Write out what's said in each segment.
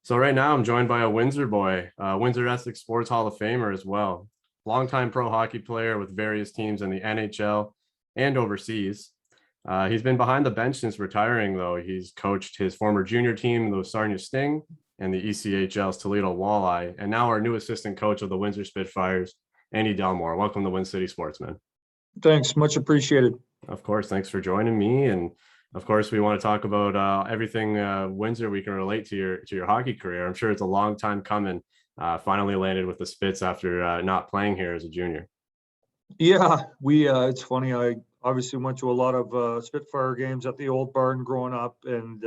So right now I'm joined by a Windsor boy, Windsor Essex Sports Hall of Famer as well. Longtime pro hockey player with various teams in the NHL and overseas. He's been behind the bench since retiring, though. He's coached his former junior team, the Sarnia Sting, and the ECHL's Toledo Walleye, and now our new assistant coach of the Windsor Spitfires, Andy Delmore. Welcome to WinCity Sportsman. Thanks, much appreciated. Of course, thanks for joining me. And of course, we want to talk about everything Windsor we can relate to your hockey career. I'm sure it's a long time coming. Finally landed with the Spits after not playing here as a junior. Yeah, it's funny. I obviously went to a lot of Spitfire games at the old barn growing up, and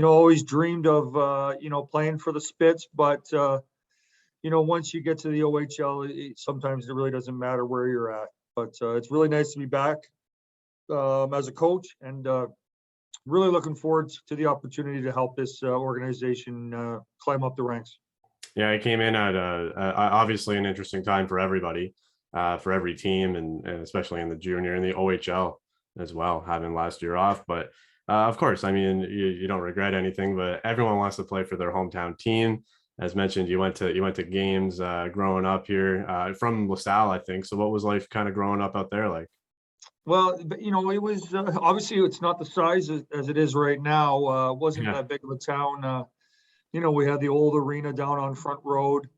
always dreamed of playing for the Spits. But once you get to the OHL, sometimes it really doesn't matter where you're at. But it's really nice to be back as a coach, and really looking forward to the opportunity to help this organization climb up the ranks. Yeah, I came in at obviously an interesting time for everybody, for every team, and especially in the junior and the OHL as well, having last year off. But of course, I mean, you don't regret anything, but everyone wants to play for their hometown team. As mentioned, you went to games growing up here from LaSalle, I think. So what was life kind of growing up out there like? Well, it was obviously it's not the size as it is right now. It wasn't that big of a town. We had the old arena down on Front Road.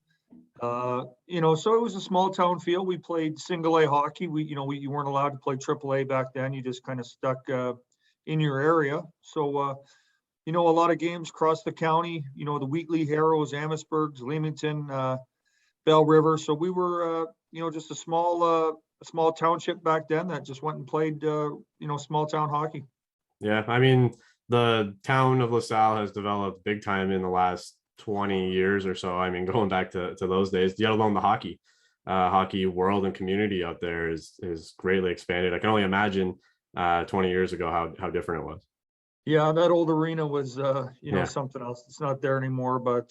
So it was a small town feel. We played single A hockey. You weren't allowed to play triple A back then. You just kind of stuck in your area. So, a lot of games across the county, the Wheatley, Harrows, Amherstburgs, Leamington, Bell River. So we were, just a small township back then that just went and played, small town hockey. Yeah, I mean, the town of LaSalle has developed big time in the last 20 years or so. I mean, going back to those days, let alone the hockey world and community out there is greatly expanded. I can only imagine 20 years ago how different it was. Yeah, that old arena was, something else. It's not there anymore, but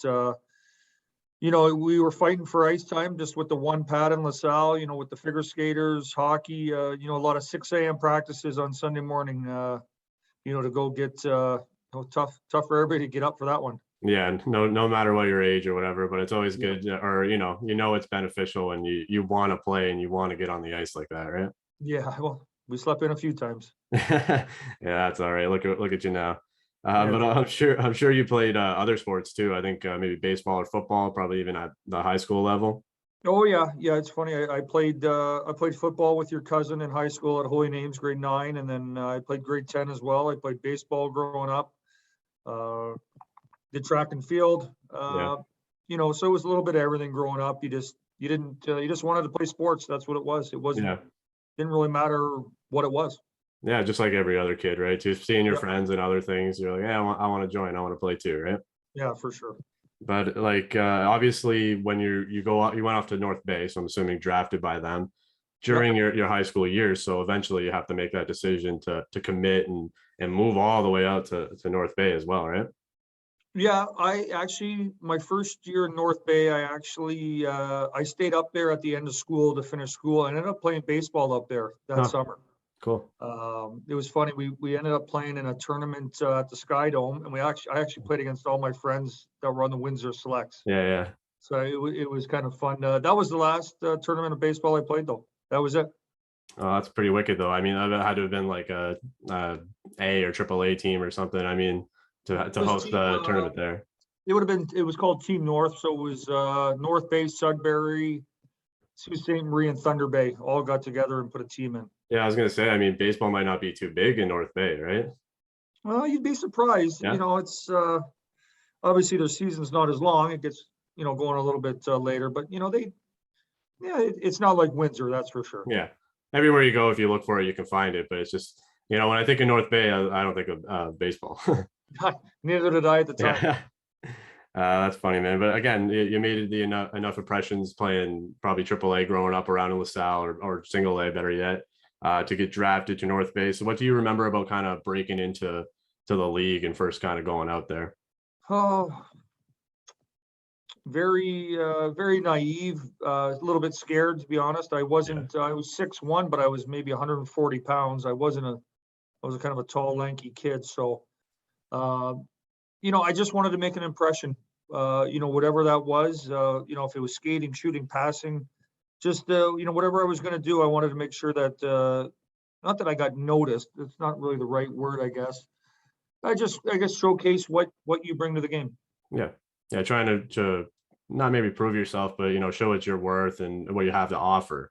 we were fighting for ice time just with the one pad in LaSalle, with the figure skaters, hockey, a lot of 6 a.m. practices on Sunday morning, to go get tough for everybody to get up for that one. Yeah, no matter what your age or whatever, but it's always good, or it's beneficial, and you want to play and you want to get on the ice like that, right? Yeah, well, we slept in a few times. Yeah, that's all right. Look at you now. Yeah, But I'm sure you played other sports too. I think maybe baseball or football, probably even at the high school level. Oh yeah. It's funny. I played football with your cousin in high school at Holy Names, grade 9, and then I played grade 10 as well. I played baseball growing up. Did track and field. Yeah. So it was a little bit of everything growing up. You just wanted to play sports. That's what it was. It wasn't. Didn't really matter what it was. Yeah, just like every other kid, right? Just seeing your friends and other things, you're like, yeah, I want to join. I want to play too, right? Yeah, for sure. But like obviously, when you go out, you went off to North Bay, so I'm assuming drafted by them during your high school years. So eventually, you have to make that decision to commit and move all the way out to North Bay as well, right? Yeah, my first year in North Bay, I stayed up there at the end of school to finish school. I ended up playing baseball up there that summer. Cool. It was funny. We ended up playing in a tournament at the Sky Dome, and I actually played against all my friends that were on the Windsor Selects. Yeah. So it was kind of fun. That was the last tournament of baseball I played, though. That was it. Oh, that's pretty wicked, though. I mean, that had to have been like a A or triple A team or something. I mean, to host the tournament there. It would have been. It was called Team North, so it was North Bay, Sudbury, Sault Ste. Marie, and Thunder Bay all got together and put a team in. Yeah, I was gonna say. I mean, baseball might not be too big in North Bay, right? Well, you'd be surprised. Yeah. It's obviously their season's not as long. It gets going a little bit later, but it's not like Windsor, that's for sure. Yeah, everywhere you go, if you look for it, you can find it. But it's just when I think of North Bay, I don't think of baseball. Neither did I at the time. Yeah. That's funny, man. But again, you made enough impressions playing probably triple A growing up around in LaSalle or single A, better yet, to get drafted to North Bay. So what do you remember about kind of breaking into the league and first kind of going out there? Oh, very, very naive, a little bit scared, to be honest. I wasn't, I was 6'1", but I was maybe 140 pounds. I was a kind of a tall, lanky kid. So, I just wanted to make an impression, whatever that was, if it was skating, shooting, passing, just, whatever I was going to do, I wanted to make sure that, not that I got noticed. It's not really the right word, I guess. I guess showcase what you bring to the game. Yeah. Yeah. Trying to not maybe prove yourself, but, show what you're worth and what you have to offer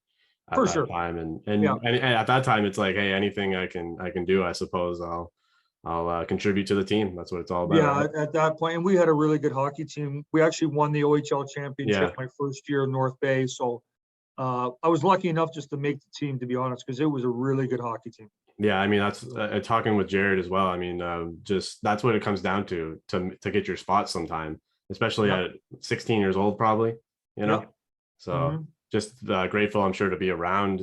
at For that sure. time. Yeah. And at that time, it's like, hey, anything I can do, I suppose I'll contribute to the team. That's what it's all about. Yeah, Right? at that point, and we had a really good hockey team. We actually won the OHL championship Yeah. my first year in North Bay. So I was lucky enough just to make the team, to be honest, because it was a really good hockey team. Yeah, I mean that's talking with Jared as well. I mean, just that's what it comes down to get your spot sometime, especially Yep. at 16 years old, probably. Yep. So Mhm. just grateful, I'm sure, to be around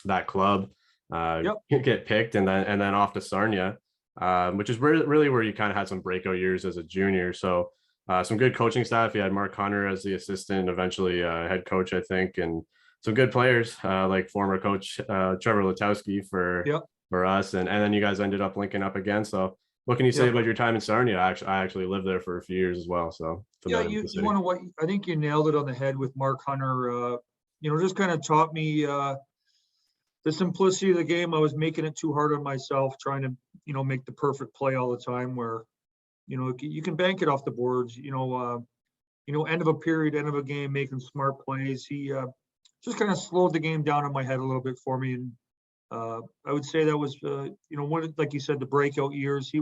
that club, Yep. get picked, and then off to Sarnia, which is really where you kind of had some breakout years as a junior. So some good coaching staff. You had Mark Hunter as the assistant, eventually head coach, I think, and some good players like former coach Trevor Letowski for Yep. us, and then you guys ended up linking up again. So what can you say Yep. about your time in Sarnia? I actually lived there for a few years as well, so Yeah, familiar with the you city. want to what I think you nailed it on the head with Mark Hunter. Just kind of taught me the simplicity of the game. I was making it too hard on myself, trying to make the perfect play all the time. Where you can bank it off the boards. End of a period, end of a game, making smart plays. He just kind of slowed the game down in my head a little bit for me, and I would say that was one, like you said, the breakout years. He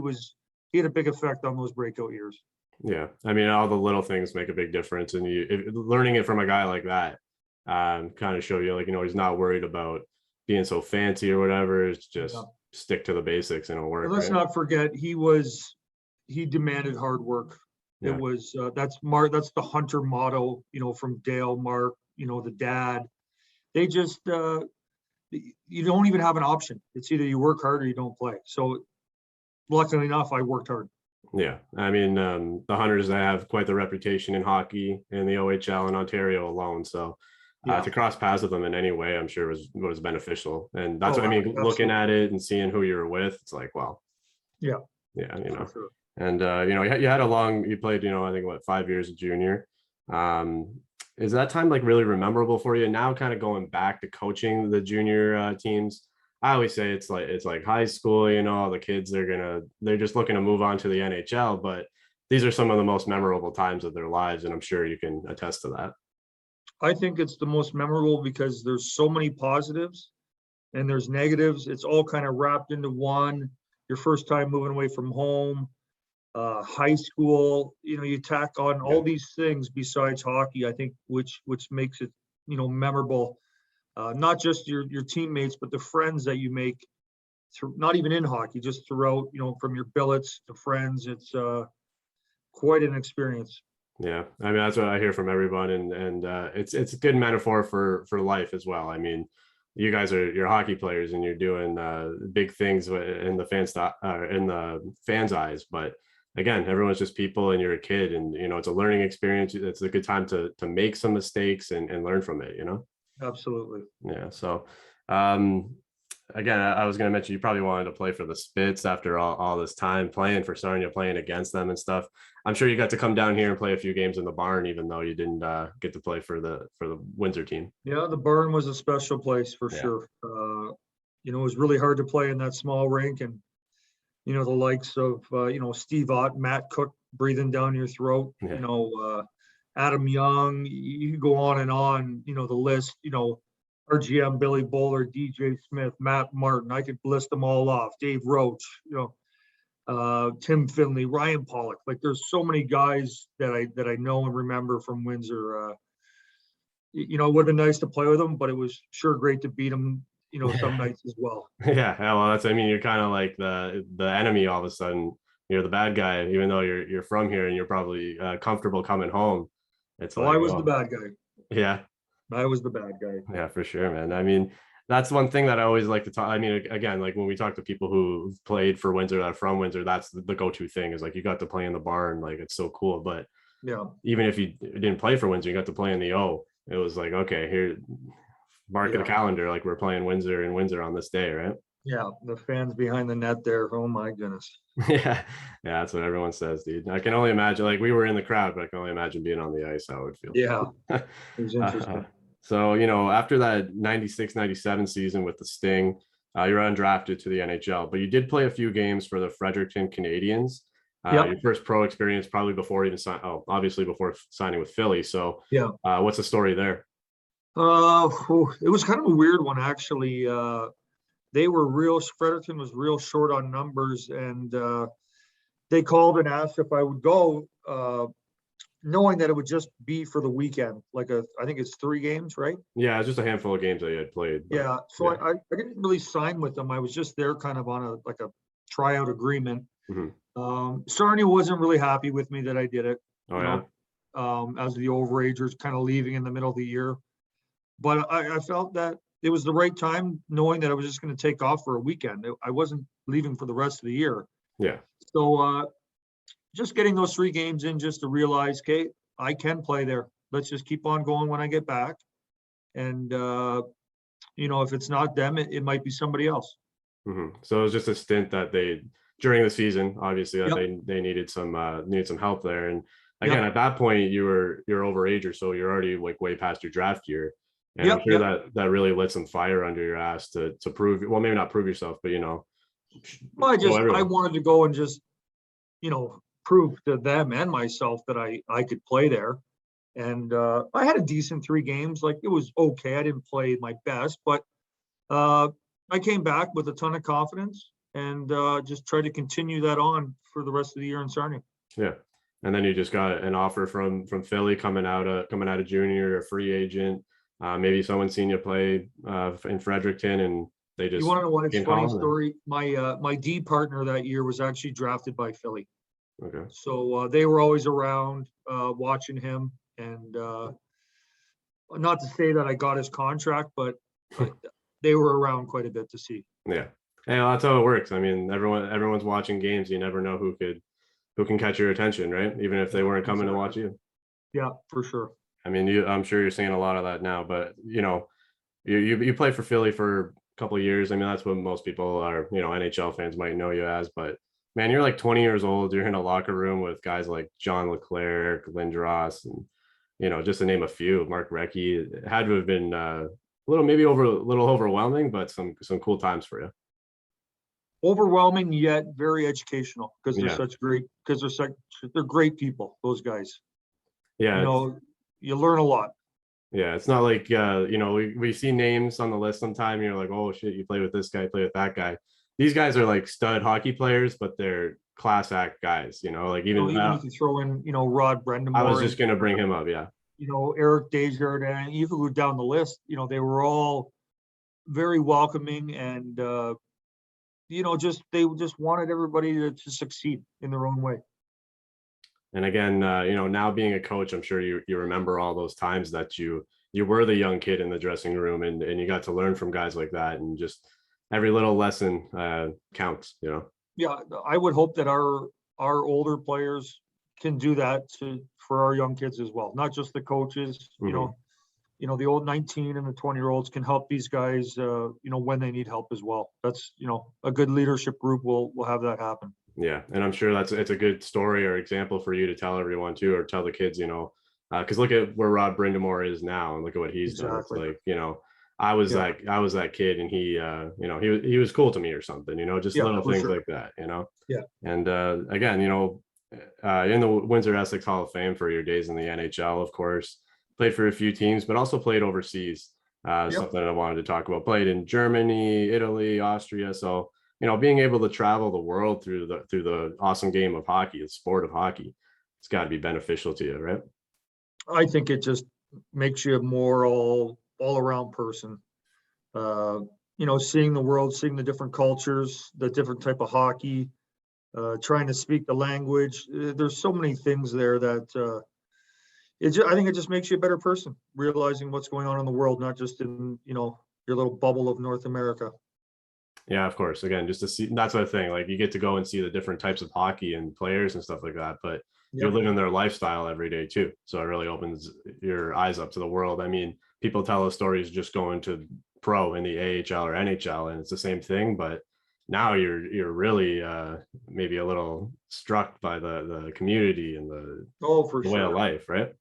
had a big effect on those breakout years. Yeah, I mean, all the little things make a big difference, and learning it from a guy like that kind of show you, like, he's not worried about being so fancy or whatever. It's just Yeah. stick to the basics and it'll work. And let's right? not forget, he demanded hard work. It Yeah. was that's the Hunter motto, from Dale, Mark, the dad. They just you don't even have an option. It's either you work hard or you don't play. So luckily enough, I worked hard. Yeah, I mean, the Hunters, they have quite the reputation in hockey in the OHL in Ontario alone. So Yeah. to cross paths with them in any way, I'm sure was beneficial. And that's Oh, what I mean. absolutely. Looking at it and seeing who you're with, it's like, well, Yeah, yeah, for sure. And you played, I think, what, 5 years as junior. Is that time like really memorable for you? Now, kind of going back to coaching the junior teams, I always say it's like high school. The kids, they're just looking to move on to the NHL, but these are some of the most memorable times of their lives, and I'm sure you can attest to that. I think it's the most memorable because there's so many positives and there's negatives. It's all kind of wrapped into one. Your first time moving away from home, high school, you tack on all these things besides hockey, I think, which makes it, memorable. Not just your teammates, but the friends that you make through, not even in hockey, just throughout, from your billets to friends. It's quite an experience. Yeah, I mean, that's what I hear from everyone, and it's a good metaphor for life as well. I mean, you're hockey players and you're doing big things in the fans' eyes, but again, everyone's just people, and you're a kid, and it's a learning experience. It's a good time to make some mistakes and learn from it. Absolutely. Yeah. So, um, again, I was going to mention you probably wanted to play for the Spits after all this time playing for Sarnia, playing against them and stuff. I'm sure you got to come down here and play a few games in the barn, even though you didn't get to play for the Windsor team. Yeah, the barn was a special place for Yeah. sure. It was really hard to play in that small rink, and the likes of Steve Ott, Matt Cook breathing down your throat, Yeah. Adam Young, you could go on and on, the list, RGM, Billy Bowler, DJ Smith, Matt Martin, I could list them all off, Dave Roach, Tim Finley, Ryan Pollock. Like, there's so many guys that I know and remember from Windsor. It would have been nice to play with them, but it was sure great to beat them, some nights as well. Yeah. Well, I mean, you're kind of like the enemy all of a sudden. You're the bad guy, even though you're from here and you're probably comfortable coming home. It's So like, I was the bad guy. Yeah. I was the bad guy. Yeah, for sure, man. I mean, that's one thing that I always like to talk. I mean, again, like when we talk to people who played for Windsor, that are from Windsor, that's the go-to thing, is like, you got to play in the barn. Like, it's so cool. But Yeah. even if you didn't play for Windsor, you got to play in the O. It was like, okay, here, mark the calendar, like we're playing Windsor and Windsor on this day, right? Yeah, the fans behind the net there. Oh my goodness. Yeah, yeah, that's what everyone says, dude. I can only imagine. Like we were in the crowd, but I can only imagine being on the ice how it would feel. Yeah, it was Uh, interesting. so after that 96-97 season with the Sting, you're undrafted to the NHL, but you did play a few games for the Fredericton Canadians. Yep. Your first pro experience probably before even obviously before signing with Philly. So, Yeah. what's the story there? It was kind of a weird one actually. Fredericton was real short on numbers, and they called and asked if I would go, knowing that it would just be for the weekend. I think it's 3 games, right? Yeah, it's just a handful of games that you had played, but Yeah. So yeah. I didn't really sign with them. I was just there kind of on a tryout agreement. Mhm. Sarnia wasn't really happy with me that I did it, Oh you yeah. know, as the overagers kind of leaving in the middle of the year. But I felt that it was the right time, knowing that I was just going to take off for a weekend. I wasn't leaving for the rest of the year. Yeah. So just getting those 3 games in just to realize, okay, I can play there. Let's just keep on going when I get back. And, if it's not them, it might be somebody else. So it was just a stint that they during the season, obviously that Yep. they needed some help there. And again, Yep. at that point you're overager, so you're already like way past your draft year. And I'm Yep. sure Yep. that really lit some fire under your ass to prove, well, maybe not prove yourself, but Well, show I everyone. wanted to go and just, prove to them and myself that I could play there. And I had a decent 3 games. Like, it was okay. I didn't play my best, but uh, I came back with a ton of confidence, and just tried to continue that on for the rest of the year in Sarnia. Yeah. And then you just got an offer from Philly coming out of junior, a free agent. Maybe someone seen you play in Fredericton and they You just want to know what? It's came funny calling. story. My D partner that year was actually drafted by Philly. Okay. So they were always around, watching him. And not to say that I got his contract, but they were around quite a bit to see. Yeah. Hey, well, that's how it works. I mean, everyone's watching games. You never know who can catch your attention, right? Even if they weren't coming to watch you. Yeah, for sure. I mean, I'm sure you're seeing a lot of that now, but you play for Philly for a couple of years. I mean, that's what most people are, NHL fans might know you as, but man, you're like 20 years old. You're in a locker room with guys like John Leclerc, Lindros, and just to name a few, Mark Recchi. It had to have been a little overwhelming, but some cool times for you. Overwhelming yet very educational, because Yeah. they're great people, those guys. Yeah. You learn a lot. Yeah, it's not like we see names on the list sometime. And you're like, oh shit, you play with this guy, play with that guy. These guys are like stud hockey players, but they're class act guys. Like even Even if you throw in, Rod I was Brendamore just and, gonna bring him up. Yeah, Eric Desjardins, and you could go down the list. They were all very welcoming, and they just wanted everybody to succeed in their own way. and again, now being a coach, I'm sure you remember all those times that you were the young kid in the dressing room, and you got to learn from guys like that, and just every little lesson counts. Yeah, I would hope that our older players can do that for our young kids as well, not just the coaches. Mhm. The old 19 and the 20-year-olds can help these guys, when they need help as well. That's, a good leadership group will have that happen. Yeah, and I'm sure it's a good story or example for you to tell everyone too, or tell the kids, because look at where Rod Brindamore is now, and look at what he's done. It's Exactly. like, I was Yeah. that kid, and he, he was cool to me or something, just Yeah, little for things sure. like that, Yeah. And again, in the Windsor Essex Hall of Fame for your days in the NHL, of course, played for a few teams, but also played overseas. Yep. Something I wanted to talk about. Played in Germany, Italy, Austria. So being able to travel the world through the awesome game of hockey, the sport of hockey, it's got to be beneficial to you, right? I think it just makes you a more all around person. Seeing the world, seeing the different cultures, the different type of hockey, trying to speak the language. There's so many things there that I think it just makes you a better person, realizing what's going on in the world, not just in, your little bubble of North America. Yeah, of course. Again, just to see, that's the thing. Like you get to go and see the different types of hockey and players and stuff like that, but you're Yep. living their lifestyle every day too. So it really opens your eyes up to the world. I mean, people tell us stories just going to pro in the AHL or NHL, and it's the same thing, but now you're really maybe a little struck by the community and Oh, for the way of sure. life, right?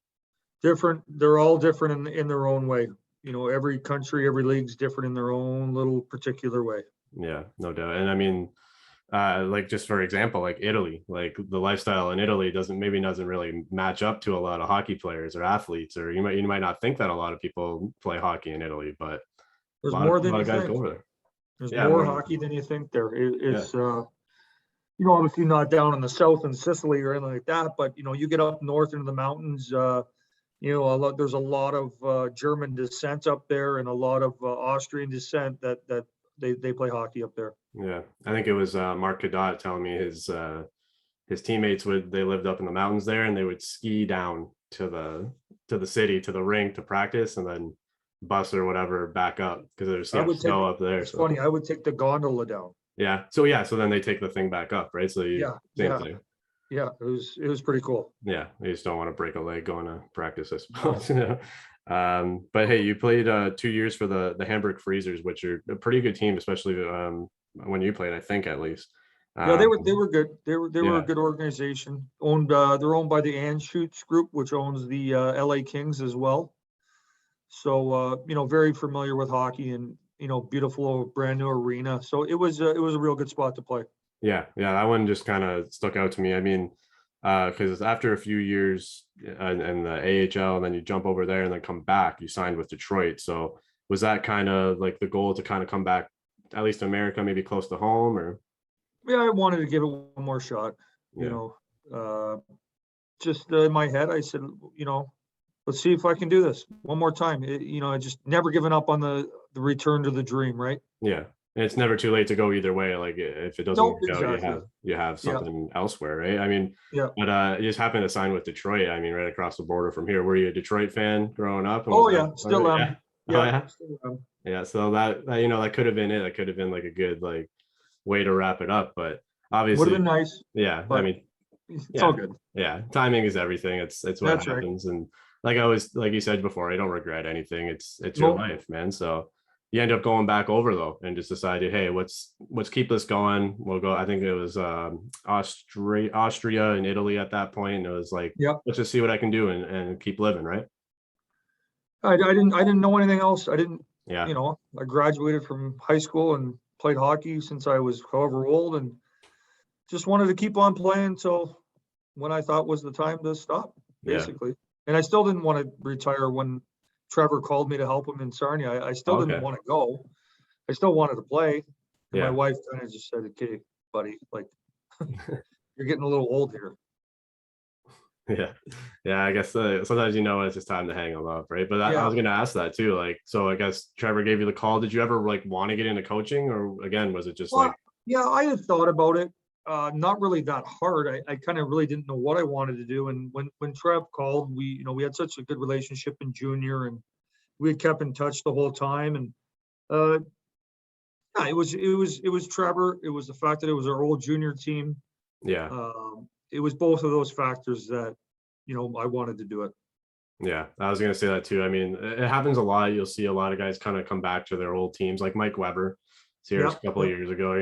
Different. They're all different in their own way. Every country, every league's different in their own little particular way. Yeah, no doubt. And I mean, like just for example, like Italy, like the lifestyle in Italy doesn't really match up to a lot of hockey players or athletes, or you might not think that a lot of people play hockey in Italy, but There's a lot of, more a than lot you of guys think. go over there. There's Yeah, more more. hockey than you think there. Yeah, It's obviously not down in the south in Sicily or anything like that, but you get up north into the mountains. There's a lot of German descent up there and a lot of Austrian descent that they play hockey up there. yeah. I think it was Mark Cadot telling me his teammates they lived up in the mountains there, and they would ski down to the city, to the rink to practice, and then bus or whatever back up because there's I would take. snow up there. It's So funny. I would take the gondola down. so then they take the thing back up, right? So Yeah, same yeah, thing. yeah. It was pretty cool. Yeah, they just don't want to break a leg going to practice, I No. suppose. But hey, you played 2 years for the Hamburg Freezers, which are a pretty good team, especially when you played, I think at least. Yeah, they were Um, good. They were a yeah, good organization. They're owned by the Anschutz Group, which owns the LA Kings as well. So very familiar with hockey and beautiful brand new arena. So it was a real good spot to play. yeah, that one just kind of stuck out to me. I mean, because after a few years in the AHL, and then you jump over there and then come back, you signed with Detroit. So was that kind of like the goal to kind of come back, at least to America, maybe close to home, or Yeah, I wanted to give it one more shot. You yeah, know, just in my head, I said, let's see if I can do this one more time. I just never given up on the return to the dream, right? yeah? And it's never too late to go either way. Like if it doesn't Nope, work out, exactly. you have Yeah, something elsewhere, right? I mean, yeah. but you just happened to sign with Detroit. I mean, right across the border from here. Were you a Detroit fan growing up? And was Oh that yeah, part of still it? Yeah. am. Oh Yeah, yeah. still am. Yeah. So that could have been it. That could have been like a good like way to wrap it up. But Would have been obviously, nice, yeah. I but mean, it's all yeah, good. yeah. Timing is everything. It's what That's right. happens. And like you said before, I don't regret anything. It's your Nope. life, man. So you end up going back over though and just decided, hey, let's keep this going. We'll go. I think it was Austria and Italy at that point. And it was like, Yep. let's just see what I can do and keep living, right? I didn't know anything else. I didn't, Yeah. I graduated from high school and played hockey since I was however old and just wanted to keep on playing until when I thought was the time to stop, Yeah. basically. And I still didn't want to retire when Trevor called me to help him in Sarnia. I still didn't Okay. want to go. I still wanted to play. And my Yeah. wife kind of just said, okay, buddy, like you're getting a little old here. Yeah. Yeah. I guess sometimes it's just time to hang them up, right? But I Yeah. was going to ask that too. Like, so I guess Trevor gave you the call. Did you ever like want to get into coaching, or again, was it just like, Well, yeah, I had thought about it. Not really that hard. I kind of really didn't know what I wanted to do. And when Trev called, we had such a good relationship in junior and we had kept in touch the whole time. And yeah, it was Trevor. It was the fact that it was our old junior team. yeah, It was both of those factors that, I wanted to do it. yeah, I was going to say that too. I mean, it happens a lot. You'll see a lot of guys kind of come back to their old teams, like Mike Weber, Yeah, serious a couple of yeah, years ago.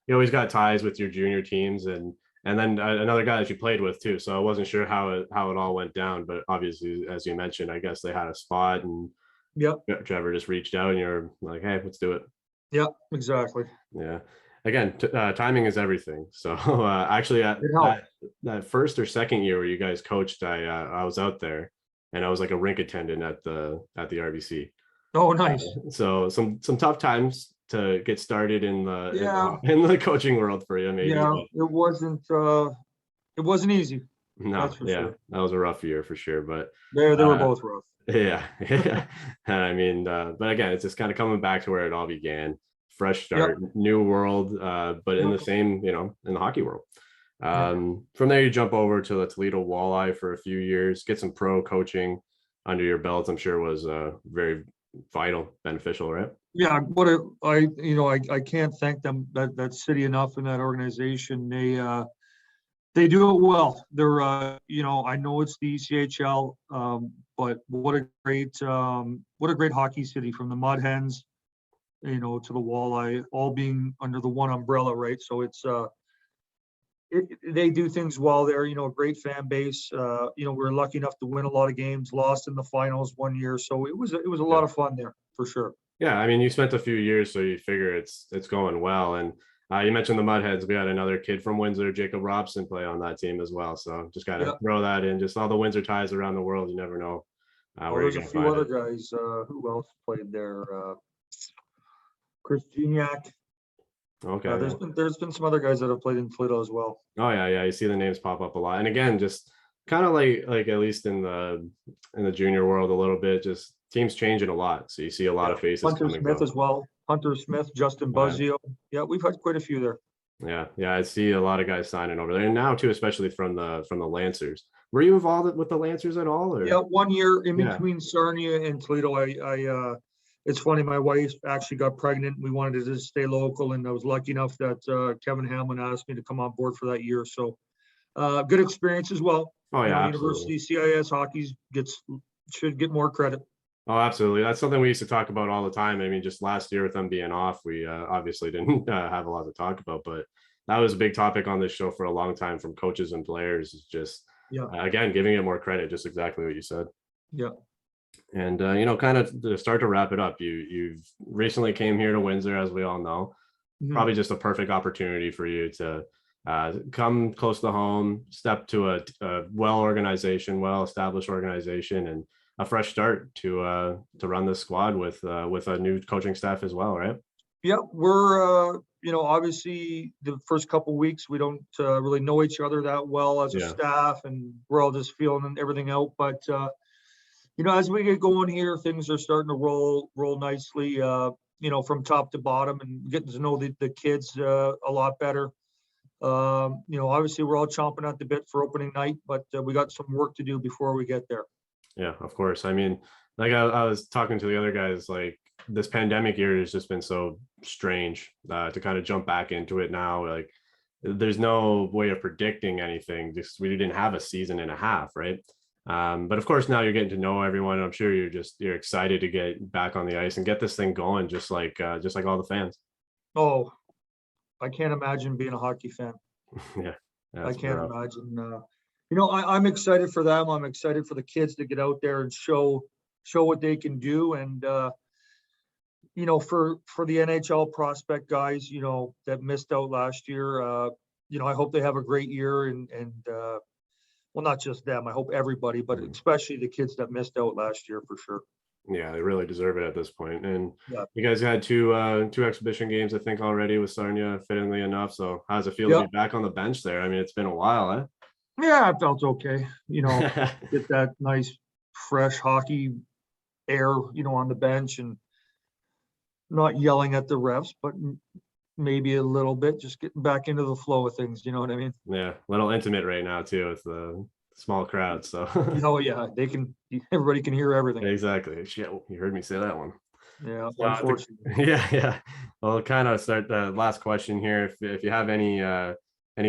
You always got ties with your junior teams, and then another guy that you played with too. So I wasn't sure how it all went down, but obviously, as you mentioned, I guess they had a spot, and yeah, Trevor just reached out, and you're like, hey, let's do it. yeah, exactly. Yeah. Again, timing is everything. So actually, at It helped. that first or second year where you guys coached, I was out there, and I was like a rink attendant at the RBC. Oh, nice. So some tough times to get started in Yeah, in the coaching world for you, maybe. yeah, But it wasn't easy. no, That's for yeah, sure. that was a rough year for sure. But They were uh, both rough. yeah, yeah. And I mean, but again, it's just kind of coming back to where it all began. Fresh Yep. start, new world, but in the Yep. same, in the hockey world. Yep. From there, you jump over to the Toledo Walleye for a few years, get some pro coaching under your belt. I'm sure was very vital, beneficial, right? Yeah, I can't thank them that city enough in that organization. They do it well. They're I know it's the ECHL, but what a great hockey city from the Mud Hens. you know, to the Walleye, all being under the one umbrella, right? So it's they do things well there, you know, a great fan base. You know, we were lucky enough to win a lot of games, lost in the finals one year. So it was a lot of fun there for sure. Yeah, I mean, you spent a few years, so you figure it's going well. And you mentioned the Mudheads. We had another kid from Windsor, Jacob Robson, play on that team as well. So just got to throw that in. Just all the Windsor ties around the world. You never know where you're There's a going to few find other it. guys. Who else played there? Chris Gignac. Okay. There's been some other guys that have played in Toledo as well. Oh yeah, yeah. You see the names pop up a lot. And again, just kind of like at least in the junior world a little bit, just teams changing a lot. So you see a lot of faces Hunter come and Smith go. as well. Hunter Smith, Justin Buzzio. Yeah, we've had quite a few there. Yeah, yeah. I see a lot of guys signing over there. And now too, especially from the Lancers. Were you involved with the Lancers at all? Or Yeah, 1 year in yeah. between Sarnia and Toledo. It's funny, my wife actually got pregnant. We wanted to just stay local, and I was lucky enough that Kevin Hamlin asked me to come on board for that year. So good experience as well. Oh You yeah, know, absolutely. University CIS hockey should get more credit. Oh, absolutely. That's something we used to talk about all the time. I mean, just last year with them being off, we obviously didn't have a lot to talk about, but that was a big topic on this show for a long time from coaches and players. Is just Yeah, again giving it more credit, just exactly what you said. yeah. And you know, kind of to start to wrap it up, you've recently came here to Windsor, as we all know. Mhm. Probably just a perfect opportunity for you to come close to home, step to a well-established organization, and a fresh start to run this squad with a new coaching staff as well, right? Yeah, we're you know, obviously the first couple weeks we don't really know each other that well as a Yeah, staff, and we're all just feeling everything out. But you know, as we get going here, things are starting to roll nicely. You know, from top to bottom, and getting to know the kids a lot better. You know, obviously we're all chomping at the bit for opening night, but we got some work to do before we get there. yeah, of course. I mean, like I was talking to the other guys, like this pandemic year has just been so strange to kind of jump back into it now. Like there's no way of predicting anything. Just we didn't have a season and a half, right? But of course now you're getting to know everyone. I'm sure you're excited to get back on the ice and get this thing going, just like all the fans. Oh, I can't imagine being a hockey fan. Yeah, I that's can't rough. imagine. You know, I'm excited for them. I'm excited for the kids to get out there and show what they can do. And you know, for the NHL prospect guys, you know, that missed out last year, you know, I hope they have a great year. And well, not just them. I hope everybody, but Mhm. especially the kids that missed out last year for sure. Yeah, they really deserve it at this point. And Yeah. you guys had two exhibition games, I think, already with Sarnia, fittingly enough. So how does it feel to Yeah. be back on the bench there? I mean, it's been a while, Yeah, it felt okay. You know, eh? get that nice fresh hockey air, you know, on the bench, and not yelling at the refs, but maybe a little bit, just getting back into the flow of things. You know what I mean? Yeah, a little intimate right now too with the small crowd. So Oh yeah, everybody can hear everything. exactly. Shit, you heard me say that one. Yeah, So, unfortunately. yeah, yeah. Well, kind of start the last question here. If you have any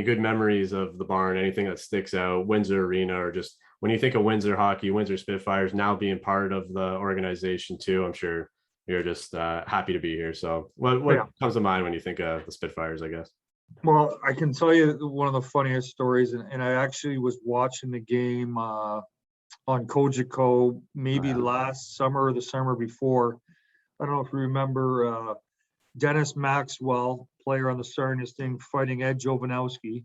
good memories of the barn, anything that sticks out, Windsor Arena, or just when you think of Windsor hockey, Windsor Spitfires now being part of the organization too, I'm sure you're just happy to be here. So, what Yeah. comes to mind when you think of the Spitfires? I guess. Well, I can tell you one of the funniest stories, and I actually was watching the game on Cogeco maybe last summer or the summer before. I don't know if you remember Dennis Maxwell, player on the Sarnias thing, fighting Ed Jovanowski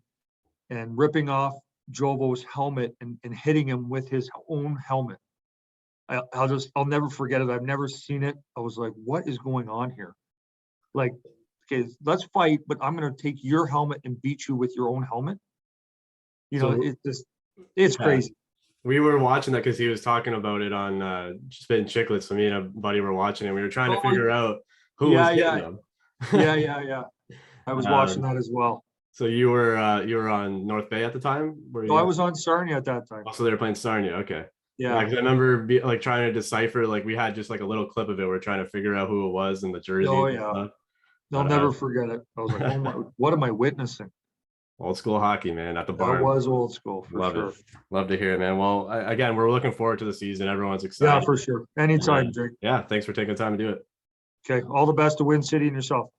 and ripping off Jovo's helmet and hitting him with his own helmet. I'll never forget it. I've never seen it. I was like, what is going on here? Like, okay, let's fight, but I'm going to take your helmet and beat you with your own helmet. You know, So it's yeah, crazy. we were watching that because he was talking about it on Spitting Chicklets. So me and a buddy were watching it. We were trying to Oh, figure out who was yeah, hitting yeah, them. yeah. I was watching um, that as well. so you were on North Bay at the time? Were So I you was on Sarnia at that time. also they were playing Sarnia? Okay. Yeah, Yeah. because I remember like trying to decipher, like we had just like a little clip of it. We're trying to figure out who it was and the Oh jerseys and yeah. stuff. I'll But never forget it. I was like, oh my, what am I witnessing? old school hockey, man, at the That barn. was old school for Love it. sure. Love to hear it, man. Well, again, we're looking forward to the season. Everyone's Yeah, excited. for sure. And Anytime, Jake. yeah, thanks for taking the time to do it. Okay, all the best to WinCity and yourself.